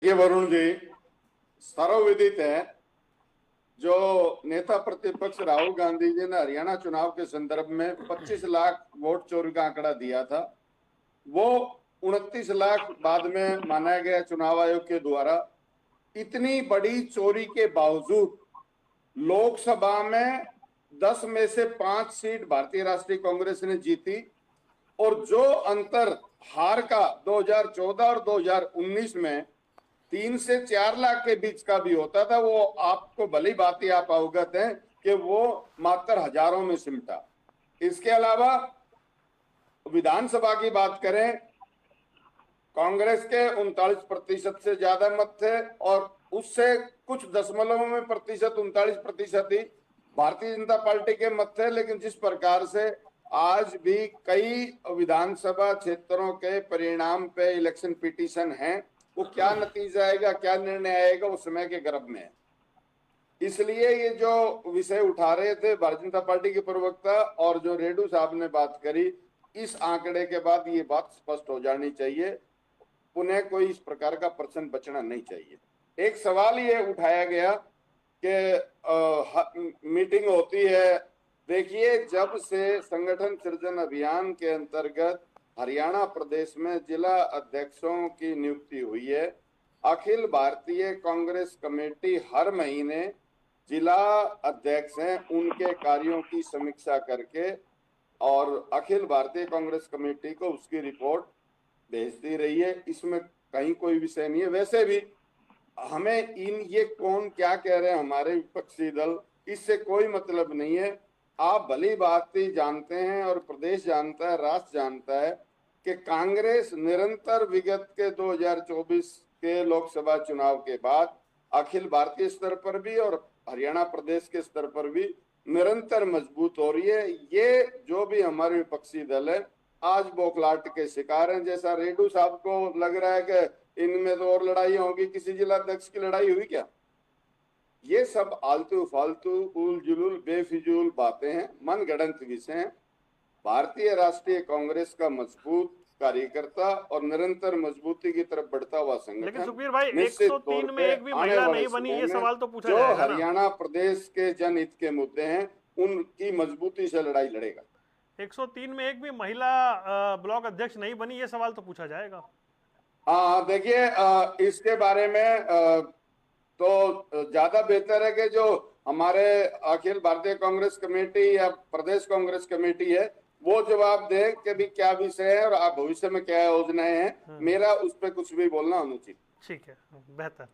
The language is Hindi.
ये वरुण जी, सर्वविदित है। जो नेता प्रतिपक्ष राहुल गांधी जी ने हरियाणा चुनाव के संदर्भ में 25 लाख वोट चोरी का आंकड़ा दिया था, वो 29 लाख बाद में माना गया चुनाव आयोग के द्वारा। इतनी बड़ी चोरी के बावजूद लोकसभा में 10 में से 5 सीट भारतीय राष्ट्रीय कांग्रेस ने जीती। और जो अंतर हार का 2014 और 2019 में 3 से 4 लाख के बीच का भी होता था, वो आपको भली बात ही आप अवगत हैं कि वो मात्र हजारों में सिमटा। इसके अलावा विधानसभा की बात करें, कांग्रेस के 39% से ज्यादा मत थे और उससे कुछ दशमलव में प्रतिशत 39% ही भारतीय जनता पार्टी के मत थे। लेकिन जिस प्रकार से आज भी कई विधानसभा क्षेत्रों के परिणाम पे इलेक्शन पिटीशन है, वो क्या नतीजा आएगा, क्या निर्णय आएगा, वो समय के गर्भ में है। इसलिए ये जो विषय उठा रहे थे भारतीय जनता पार्टी के प्रवक्ता और जो रेड्डू साहब ने बात करी, इस आंकड़े के बाद ये बात स्पष्ट हो जानी चाहिए, पुनः कोई इस प्रकार का प्रश्न बचना नहीं चाहिए। एक सवाल ये उठाया गया कि मीटिंग होती है। देखिए, जब से संगठन सृजन अभियान के अंतर्गत हरियाणा प्रदेश में जिला अध्यक्षों की नियुक्ति हुई है, अखिल भारतीय कांग्रेस कमेटी हर महीने जिला अध्यक्ष हैं उनके कार्यों की समीक्षा करके और अखिल भारतीय कांग्रेस कमेटी को उसकी रिपोर्ट भेजती रही है। इसमें कहीं कोई विषय नहीं है। वैसे भी हमें ये कौन क्या कह रहे हैं हमारे विपक्षी दल, इससे कोई मतलब नहीं है। आप भली बात ही जानते हैं और प्रदेश जानता है, राष्ट्र जानता है कि कांग्रेस निरंतर विगत के 2024 के लोकसभा चुनाव के बाद अखिल भारतीय स्तर पर भी और हरियाणा प्रदेश के स्तर पर भी निरंतर मजबूत हो रही है। ये जो भी हमारे विपक्षी दल है आज बौखलाहट के शिकार हैं। जैसा रेड्डू साहब को लग रहा है कि इनमें तो और लड़ाई होगी, किसी जिला अध्यक्ष की लड़ाई हुई क्या? ये सब आलतू फालतू उल जुलूल बेफिजूल बातें हैं, मन गढ़ंत विषय हैं। भारतीय राष्ट्रीय कांग्रेस का मजबूत कार्यकर्ता और निरंतर मजबूती की तरफ बढ़ता हुआ लेकिन संगठन सुखबीर भाई निश्चित तौर 103 में पे एक भी आने महिला वाले नहीं बनी, समय ये में सवाल तो पूछा जो जाएगा ना। हरियाणा प्रदेश के जनहित के मुद्दे हैं उनकी मजबूती से लड़ाई लड़ेगा। 103 में एक भी महिला ब्लॉक अध्यक्ष नहीं बनी, ये सवाल तो पूछा जाएगा। हाँ, देखिए, इसके बारे में तो ज्यादा बेहतर है कि जो हमारे अखिल भारतीय कांग्रेस कमेटी या प्रदेश कांग्रेस कमेटी है वो जवाब दे कि भी क्या विषय है और भविष्य में क्या योजनाएं हैं। मेरा उस पर कुछ भी बोलना अनुचित। ठीक है, बेहतर।